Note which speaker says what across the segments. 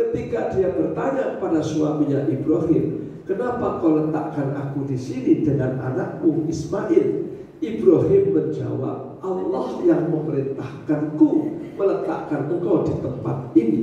Speaker 1: ketika dia bertanya kepada suaminya Ibrahim, kenapa kau letakkan aku di sini dengan anakmu Ismail? Ibrahim menjawab, Allah yang memerintahkanku meletakkan engkau di tempat ini.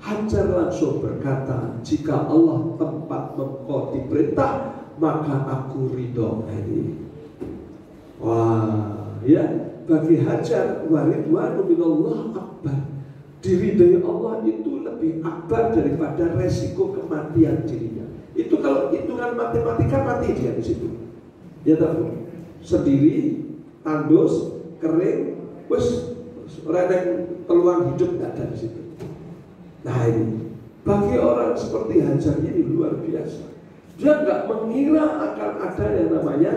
Speaker 1: Hajar langsung berkata, jika Allah tempat engkau diperintah, maka aku ridho. Wah, ya, bagi Hajar waridwanu minallah akbar. Diridhai Allah itu lebih akbar daripada resiko kematian dirinya. Itu kalau hitungan matematika mati dia di situ. Ya tahu, sendiri, tandus, kering, wes reneng peluang hidup tidak ada di situ. Nah ini bagi orang seperti Hajar ini luar biasa. Dia nggak mengira akan ada yang namanya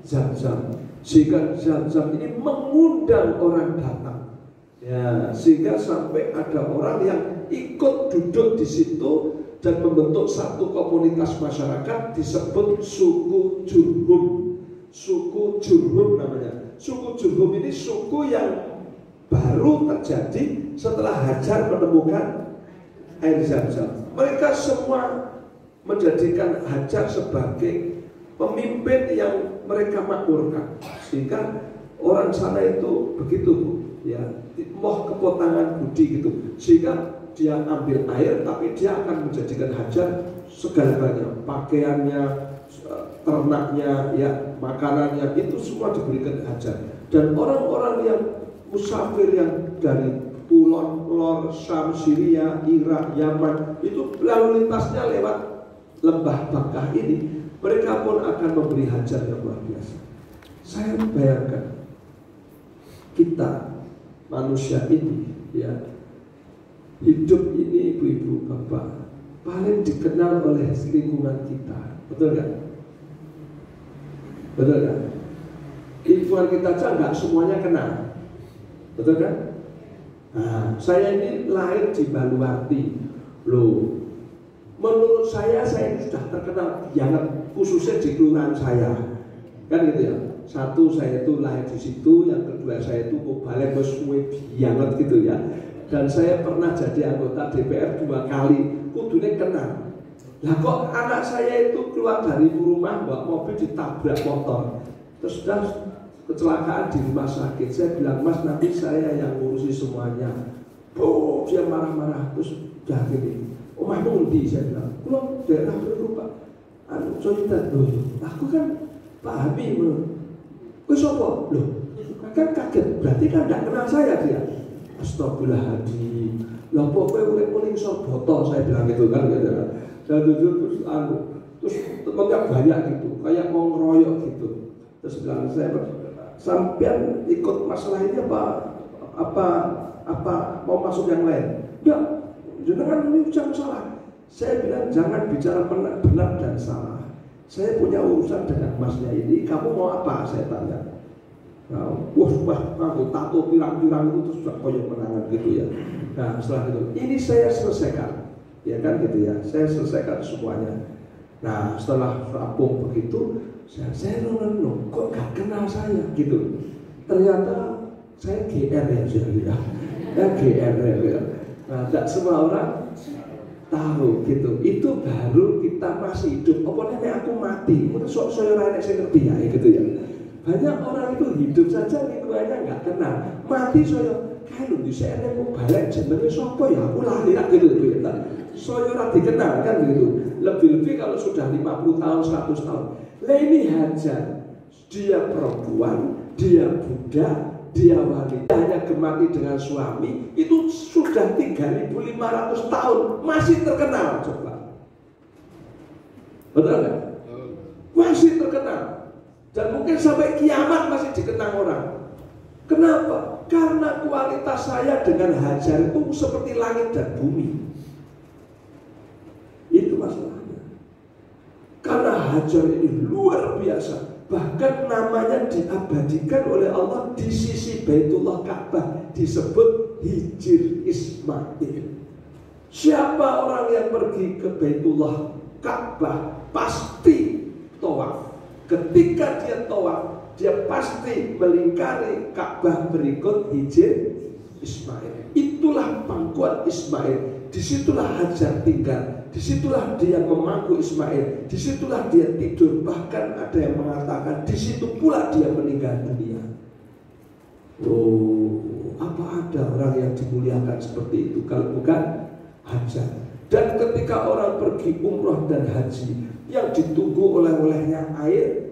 Speaker 1: Zam-Zam, sehingga Zam-Zam ini mengundang orang datang. Ya, sehingga sampai ada orang yang ikut duduk di situ dan membentuk satu komunitas masyarakat disebut suku Jurhum. Suku Jurhum namanya. Suku Jurhum ini suku yang baru terjadi setelah Hajar menemukan air Zam-Zam. Mereka semua menjadikan Hajar sebagai pemimpin yang mereka makmurkan, sehingga orang sana itu begitu, Bu, ya, moh kepotangan budi gitu, sehingga dia ambil air tapi dia akan menjadikan Hajar segala-galanya, pakaiannya, ternaknya, ya, makanannya, itu semua diberikan Hajar. Dan orang-orang yang musafir yang dari Pulau Lor, Syam, Syria, Irak, Yaman, itu lalu lintasnya lewat lembah Bakkah ini, mereka pun akan memberi Hajar yang luar biasa. Saya bayangkan kita manusia ini, ya, hidup ini, ibu-ibu, bapak, paling dikenal oleh lingkungan kita, betul nggak? Betul nggak? Lingkungan kita aja nggak semuanya kenal, betul kan? Nah, saya ini lahir di Baluarti, loh. Menurut saya ini sudah terkenal banget, khususnya di kelurahan saya, kan gitu ya. Satu, saya itu lahir di situ, yang kedua saya itu balik bersuwe banget gitu ya. Dan saya pernah jadi anggota DPR 2 kali, kudunya kenal. Lah kok anak saya itu keluar dari rumah bawa mobil ditabrak motor, terus sudah kecelakaan di rumah sakit. Saya bilang, Mas, nanti saya yang ngurusi semuanya. Oh, dia marah-marah, terus udah gini, omahmu ngendi? Saya bilang, belum, daerah dulu Pak. Coitan, loh, aku kan Pak Habib. Kau siapa? Loh, kan kaget, berarti kan tidak kenal saya dia. Astagfirullahaladzim. Lah pokoknya mulai soboto, saya bilang gitu kan, gitu. Dan terus temennya banyak gitu, kayak mau ngeroyok gitu. Terus bilang, saya sampean ikut masalah ini apa mau masuk yang lain? Enggak, jangan ini jangan salah. Saya bilang jangan bicara benar dan salah. Saya punya urusan dengan masnya ini. Kamu mau apa? Saya tanya. Nah, aku tato pirang-pirang itu terus sudah koyok menangan gitu ya. Nah setelah itu, ini saya selesaikan, ya kan gitu ya. Saya selesaikan semuanya. Nah setelah rampung begitu, saya nunggu, kok gak kenal saya gitu. Ternyata saya GR ya, ya GR ya. Nah, tidak semua orang tahu gitu. Itu baru kita masih hidup. Apa namanya aku mati? Mungkin saya rada saya ngerti ya, gitu ya. Banyak orang itu hidup saja lingkungannya nggak kenal. Mati saya kalau di sana mau balik jenenge siapa ya? Aku lali gitu ya. Saya rada dikenal kan gitu. Lebih-lebih kalau sudah 50 tahun, 100 tahun. Lah ini Hajar, dia perempuan, dia budak, dia wanita, hanya gemati dengan suami, itu sudah 3.500 tahun masih terkenal. Coba, betul nggak? Masih terkenal, dan mungkin sampai kiamat masih dikenang orang. Kenapa? Karena kualitas saya dengan Hajar itu seperti langit dan bumi. Itu masalahnya. Karena Hajar ini luar biasa. Bahkan namanya diabadikan oleh Allah di sisi Baitullah Ka'bah, disebut Hijir Ismail. Siapa orang yang pergi ke Baitullah Ka'bah pasti tawaf. Ketika dia tawaf, dia pasti melingkari Ka'bah berikut Hijir Ismail. Itulah pangkuan Ismail. disitulah Hajar tinggal, disitulah dia memangku Ismail, disitulah dia tidur. Bahkan ada yang mengatakan disitu pula dia meninggal dunia. Oh, apa ada orang yang dimuliakan seperti itu kalau bukan Hajar? Dan ketika orang pergi umroh dan haji, yang ditunggu oleh-olehnya air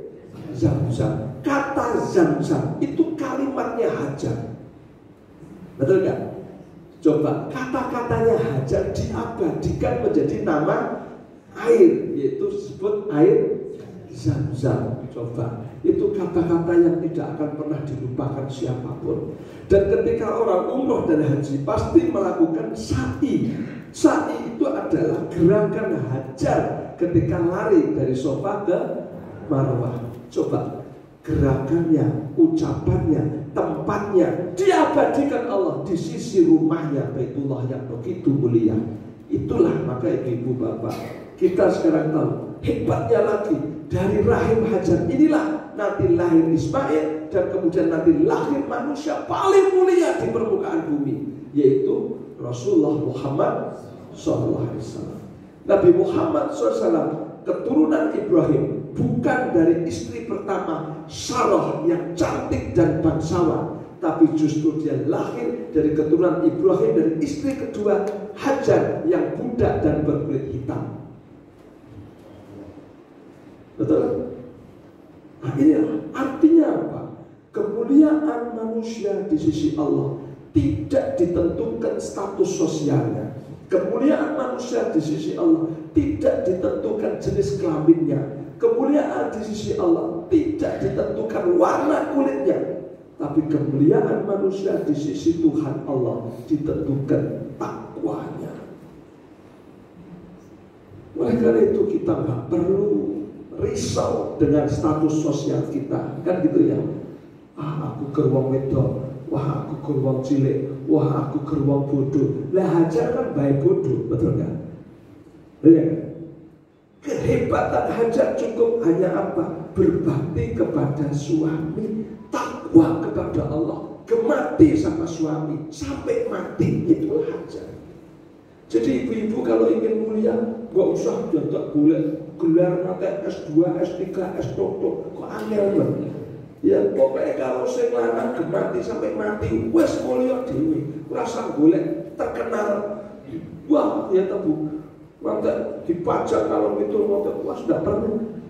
Speaker 1: Zam-zam. Kata Zam-zam itu kalimatnya Hajar. Betul gak? Coba kata-katanya Hajar diabadikan menjadi nama air, yaitu disebut air Zam-zam. Coba, itu kata-kata yang tidak akan pernah dilupakan siapapun. Dan ketika orang umroh dan haji pasti melakukan sa'i. Sa'i itu adalah gerakan Hajar ketika lari dari Safa ke Marwah. Coba, gerakannya, ucapannya, tempatnya diabadikan Allah di sisi rumahnya Baitullah yang begitu mulia. Itulah maka ibu bapak, kita sekarang tahu hebatnya lagi dari rahim Hajar inilah nanti lahir Ismail, dan kemudian nanti lahir manusia paling mulia di permukaan bumi, yaitu Rasulullah Muhammad SAW. Nabi Muhammad SAW keturunan Ibrahim, bukan dari istri pertama Sarah yang cantik dan bangsawan, tapi justru dia lahir dari keturunan Ibrahim dari istri kedua Hajar yang budak dan berkulit hitam. Betul? Nah, ini artinya apa? Kemuliaan manusia di sisi Allah tidak ditentukan status sosialnya. Kemuliaan manusia di sisi Allah tidak ditentukan jenis kelaminnya. Kemuliaan di sisi Allah tidak ditentukan warna kulitnya. Tapi kemuliaan manusia di sisi Tuhan Allah ditentukan takwanya. Oleh karena itu kita nggak perlu risau dengan status sosial kita, kan gitu ya. Aku geruang wedok, wah aku geruang cilik, wah aku geruang bodoh. Lah Hajar kan baik bodoh, betul kan? Ya. Kehebatan Hajar cukup hanya apa? Berbakti kepada suami, takwa kepada Allah, gemati sama suami sampai mati. Itulah Hajar. Jadi ibu-ibu kalau ingin mulia, gak usah jantak boleh gelar nanti S2, S3, S2, kok angel banget. Ya pokoknya kalau saya lanang gemati sampai mati, wes mulia dewi, rasa boleh terkenal. Wah ya tebu, nanti dipajang kalau itu nanti wah sudah perlu.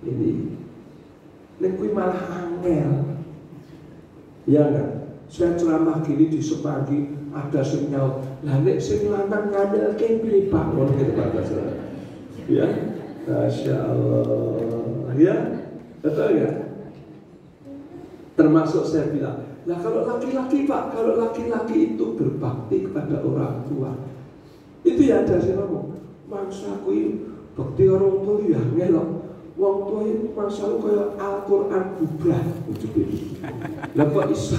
Speaker 1: Ini kui malah angel. Ya enggak? Saya ceramah gini di Semanggi, ada sing nyaut, lah nek sing lanang ngandel piye Pak, ngono gitu Pak. Ya, Masya Allah. Ya, betul ya. Termasuk saya bilang, nah kalau laki-laki Pak, kalau laki-laki itu berbakti kepada orang tua, itu ya ada sih ngomong, mangsa kui bakti orang tua ya ngelok. Wong tua itu masalah kayak Al-Quran bubrah. Lah kok iso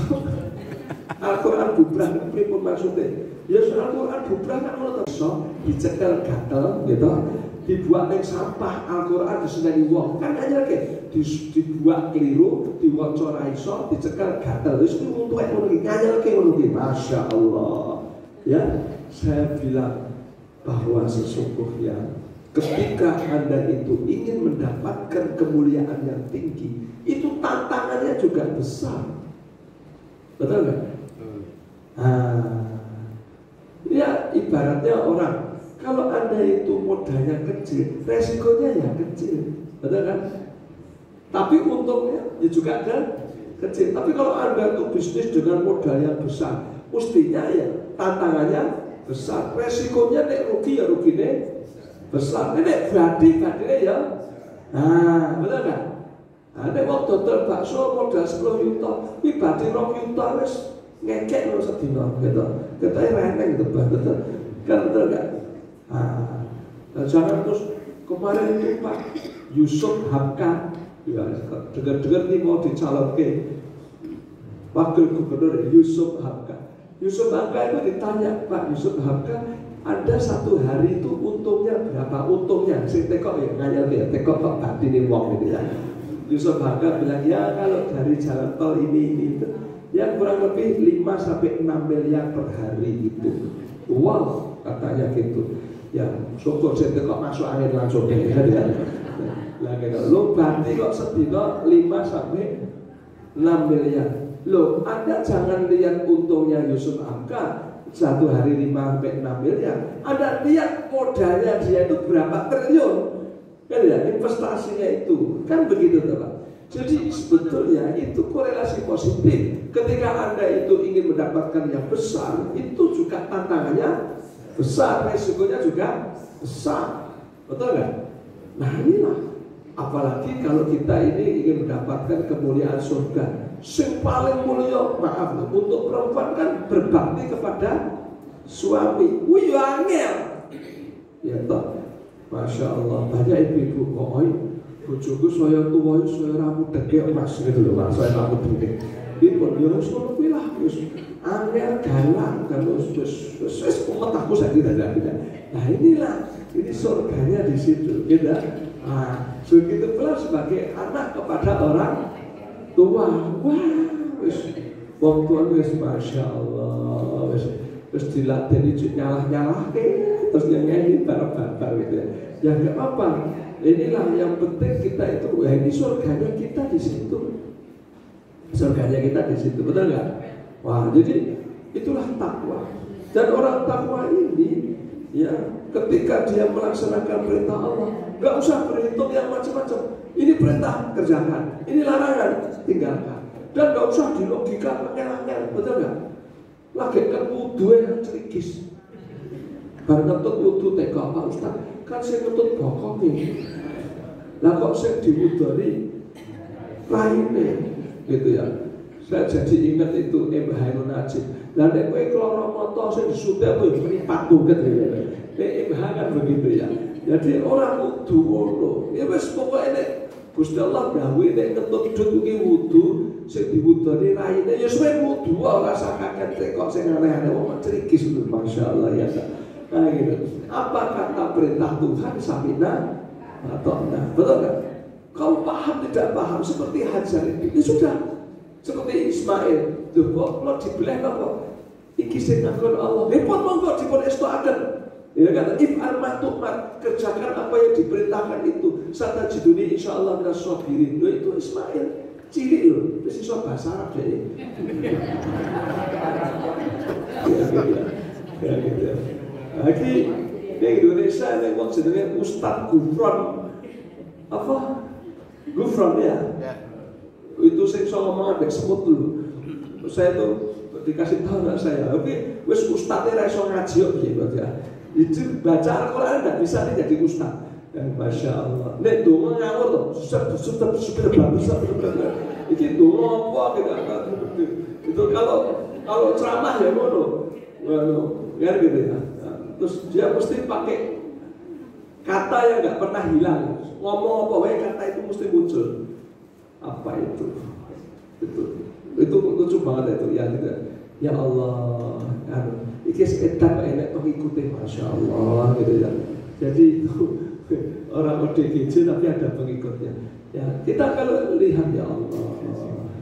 Speaker 1: Al-Quran bubrah itu pun maksudnya? Ya Al-Quran bubrah kan kalau iso dicekel gatel gitu, dibuat yang sampah Al-Quran diseneni wong kan hanya kayak dibuat keliru, diwaca ra iso, dicekel gatel. Wis kuwi wong tuwek ngono iki nganyelke ngono iki. Masya Allah. Ya, saya bilang bahwa sesungguhnya ketika Anda itu ingin mendapatkan kemuliaan yang tinggi, itu tantangannya juga besar. Betul nggak? Ya ibaratnya orang, kalau Anda itu modalnya kecil, resikonya ya kecil, betul kan? Tapi untungnya ya juga ada kecil. Tapi kalau Anda itu bisnis dengan modal yang besar, mestinya ya tantangannya besar. Resikonya nek rugi ya ruginya besar. Nek badi ya. Nah, betul kan? Nek wong dodol bakso modal 10 juta, iki badi 2 juta wis ngekek lho sedina gitu. Ketoke reneng gitu, betul. Kan betul kan? Jangan terus kemarin itu Pak Yusuf Hamka, ya dengar-dengar nih mau dicalonke Wakil Gubernur Yusuf Hamka. Yusuf Hamka itu ditanya, Pak Yusuf Hamka, Anda satu hari itu untungnya berapa? Untungnya, sing tekok ya nganyel ya tekok kok batine wong gitu ya. Yusuf Hamka bilang ya kalau dari jalan tol ini itu ya kurang lebih 5 sampai 6 miliar per hari itu. Wow, katanya gitu. Ya, syukur saya kok masuk angin langsung deh. Lah lo berarti kok sedina 5 sampai 6 miliar. Loh, Anda jangan lihat untungnya Yusuf Hamka satu hari 5 sampai 6 miliar. Anda lihat modalnya dia itu berapa triliun. Kan ya, investasinya itu. Kan begitu tuh Pak. Jadi sebetulnya itu korelasi positif. Ketika Anda itu ingin mendapatkan yang besar, itu juga tantangannya besar, resikonya juga besar. Betul nggak? Nah inilah, apalagi kalau kita ini ingin mendapatkan kemuliaan surga. Yang paling mulia, maaf loh, untuk perempuan kan berbakti kepada suami. Wih angel. Ya toh, Masya Allah, banyak ibu-ibu kok, bojoku saya tua, saya rambut degek mas gitu loh mas, saya rambut degek. Di pun dia harus lebih lah, angel galang kan, terus umat aku saya tidak. Nah inilah, ini surganya di situ, gitu. Nah, begitu pula sebagai anak kepada orang tua. Wah, wong tua wis Masya Allah, terus dilatih nyalah terus yang nyanyi bareng-bareng gitu ya. Ya nggak apa-apa. Inilah yang penting kita itu, ya ini surganya kita di situ. Surganya kita di situ, betul nggak? Wah, jadi itulah takwa. Dan orang takwa ini, ya, ketika dia melaksanakan perintah Allah, nggak usah berhitung yang macam-macam. Ini perintah kerjakan, ini larangan tinggalkan. Dan nggak usah dilogika angel-angel, betul nggak? Lagi kan wudhu yang cerikis. Baru ngetut wudhu tega Pak Ustaz, kan saya ngetut bokong nih. Lah kok saya diwudhoni lainnya, gitu ya. Saya jadi ingat itu Mbah Ainun Najib. Lah nek kowe keloro mata sing disutek kowe mripat buket ya. Nek Mbah kan begitu ya. Jadi orang wudu ngono. Ya wis pokoke nek Gusti Allah dawuh nek ketut dut iki wudu sing diwudoni raine ya suwe wudu ora usah kaget kok sing aneh-aneh wong cerikis lho masyaallah ya. Nah gitu. Apa kata perintah Tuhan Samina atau enggak? Betul kan? Kau paham tidak paham seperti Hajar itu? Ya sudah. Seperti Ismail, tuh kok lo dibelah kok? Iki sing ngakon Allah. Repot monggo dipun estoaken. Ya kata if'al ma tu'mar, kerjakan apa yang diperintahkan itu. Satajiduni insyaallah minas sabirin. Lho itu Ismail. Cilik lho, wis iso bahasa Arab deh. Ya gitu. Lagi di Indonesia ini wong jenenge Ustaz Gufron. Apa? Gufron ya. Itu saya iso ngomong ambek semut dulu. Saya tuh dikasih tahu anak saya, tapi wis ustadz ra iso ngaji kok piye Pak ya. Itu baca Al-Qur'an enggak bisa nih jadi ustadz. Masya Allah. Nek donga ngawur to, sudah bagus. Iki donga apa kita itu kalau ceramah ya ngono. Kan gitu ya. Terus dia mesti pakai kata yang nggak pernah hilang. Ngomong apa wae kata itu mesti muncul. Apa itu lucu banget itu ya gitu. Ya Allah, iki sekedar enak pengikutnya, Masya Allah gitu ya. Jadi itu orang ODGJ tapi ada pengikutnya. Ya kita kalau lihat ya Allah,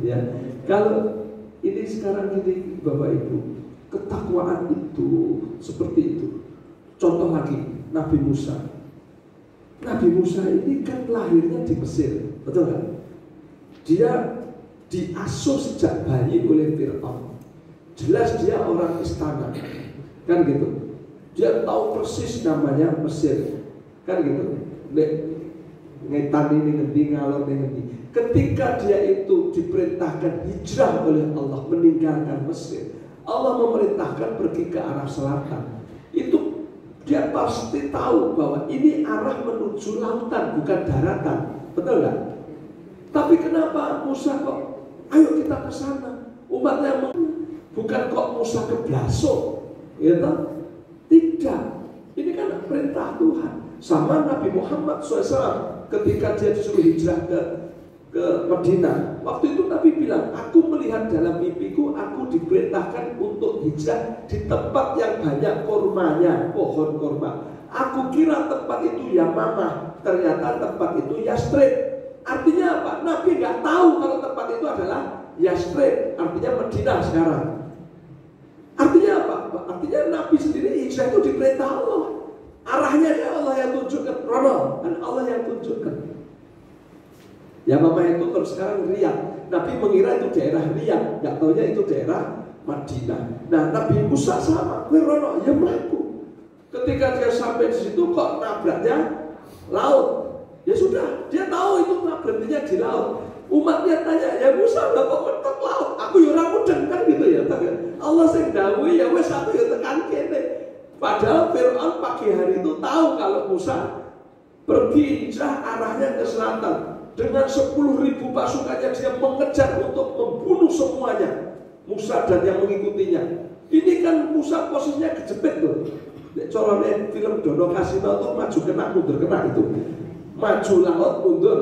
Speaker 1: ya kalau ini sekarang ini Bapak Ibu, ketakwaan itu seperti itu. Contoh lagi Nabi Musa. Nabi Musa ini kan lahirnya di Mesir, betul kan? Dia diasuh sejak bayi oleh Fir'aun. Jelas dia orang istana, kan gitu. Dia tahu persis namanya Mesir, kan gitu. Ngetan ini ngendi, ngalor ini ngendi. Ketika dia itu diperintahkan hijrah oleh Allah meninggalkan Mesir, Allah memerintahkan pergi ke arah selatan. Itu dia pasti tahu bahwa ini arah menuju lautan bukan daratan, betul nggak? Tapi kenapa Musa kok, ayo kita ke sana, umatnya bukan kok Musa ke Blaso, gitu? Tidak, ini kan perintah Tuhan. Sama Nabi Muhammad SAW ketika dia disuruh hijrah ke Madinah, waktu itu Nabi bilang, aku melihat dalam mimpiku, aku diperintahkan untuk hijrah di tempat yang banyak kurmanya, pohon kurma. Aku kira tempat itu Yamamah, ternyata tempat itu Yastrib. Artinya apa? Nabi nggak tahu kalau tempat itu adalah Yastrib, artinya Madinah sekarang. Artinya apa? apa? Artinya Nabi sendiri hijrah itu diperintah Allah. Arahnya dia Allah yang tunjukkan, Rono, dan Allah yang tunjukkan. Ya mama itu terus sekarang Riyadh. Nabi mengira itu daerah Riyadh, nggak taunya itu daerah Madinah. Nah Nabi Musa sama, Rono, ya melaku. Ketika dia sampai di situ kok nabraknya laut. Ya sudah, dia tahu itu berhentinya di laut. Umatnya tanya, ya Musa nggak kok mentok laut? Aku yura mudeng kan gitu ya. Tapi Allah sing dawuhi ya wes aku ya tekan kene. Padahal Fir'aun pagi hari itu tahu kalau Musa pergi hijrah arahnya ke selatan. Dengan 10.000 pasukannya dia mengejar untuk membunuh semuanya, Musa dan yang mengikutinya. Ini kan Musa posisinya kejepit tuh. Colonnya film Dono Kasino tuh maju kena mundur kena itu. Maju laut mundur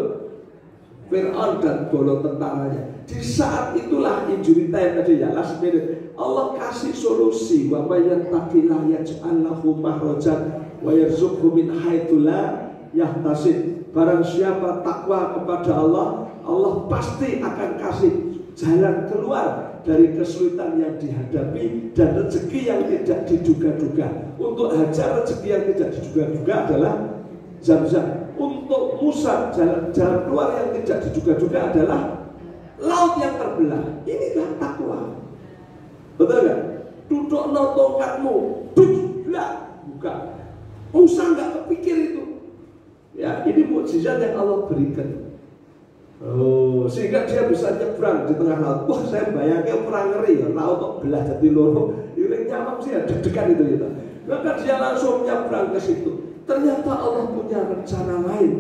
Speaker 1: Fir'aun dan bolo tentaranya. Di saat itulah injury time tadi ya, last minute Allah kasih solusi. Wa may yattaqillah yaj'al lahu makhrajan wa yarzuqhu min haitsu la yahtasib. Barang siapa takwa kepada Allah, Allah pasti akan kasih jalan keluar dari kesulitan yang dihadapi dan rezeki yang tidak diduga-duga. Untuk Hajar rezeki yang tidak diduga-duga adalah Zam-Zam. Untuk Musa jalan keluar yang tidak diduga-duga adalah laut yang terbelah. Inilah takwa. Betul nggak? Duduk tongkatmu, buka. Musa nggak kepikir itu. Ya, ini mukjizat yang Allah berikan. Oh, sehingga dia bisa nyebrang di tengah laut. Wah, saya bayangnya perang ngeri ya, laut kok belah jadi loro. Ini nyaman sih ya, deg-degan itu gitu. Maka dia langsung nyebrang ke situ. Ternyata Allah punya rencana lain.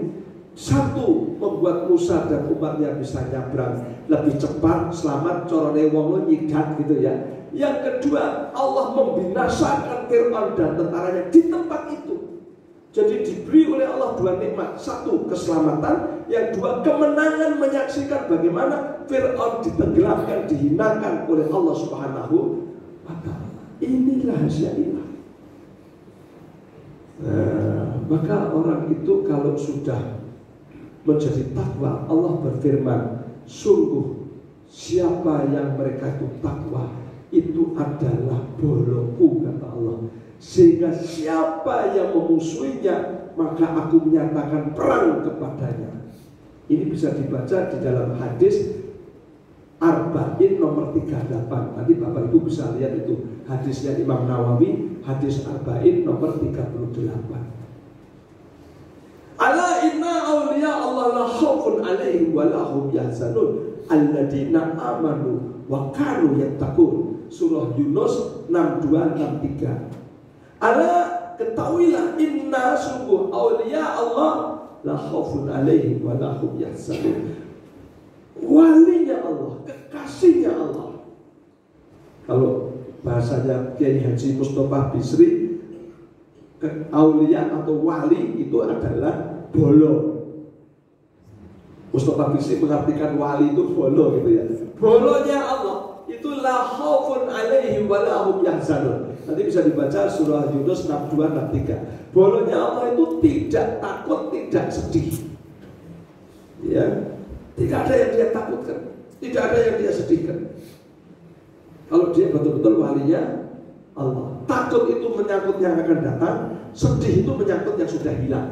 Speaker 1: Satu, membuat Musa dan umatnya bisa nyebrang lebih cepat, selamat, corone wong nyigat gitu ya. Yang kedua, Allah membinasakan Fir'aun dan tentaranya di tempat itu. Jadi diberi oleh Allah dua nikmat. Satu, keselamatan. Yang dua, kemenangan menyaksikan bagaimana Fir'aun ditenggelamkan, dihinakan oleh Allah Subhanahu wa ta'ala. Ini rahasia ilah. Maka orang itu kalau sudah menjadi takwa, Allah berfirman, sungguh siapa yang mereka itu takwa, itu adalah boloku, kata Allah. Sehingga siapa yang memusuhinya, maka aku menyatakan perang kepadanya. Ini bisa dibaca di dalam hadis Arba'in nomor 38. Nanti Bapak Ibu bisa lihat itu hadisnya Imam Nawawi, hadis Arba'in nomor 38. Ala inna awliya Allah la khaufun alaihim wa lahum yahzanun alladzina amanu wa kanu yattaqun. Surah Yunus 62-63. Ala ketahuilah inna sungguh awliya Allah la khaufun alaihim wa lahum yahzanun. Walinya Allah, kekasihnya Allah. Kalau bahasanya Kiai Haji Mustafa Bisri, aulia atau wali itu adalah bolo. Mustafa Bisri mengartikan wali itu bolo gitu ya. Bolonya Allah itu la khaufun alaihim wa lahum yahzanun. Nanti bisa dibaca surah Yunus 62-63. Bolonya Allah itu tidak takut, tidak sedih. Ya, tidak ada yang dia takutkan, tidak ada yang dia sedihkan. Kalau dia betul-betul walinya Allah. Takut itu menyangkut yang akan datang, sedih itu menyangkut yang sudah hilang.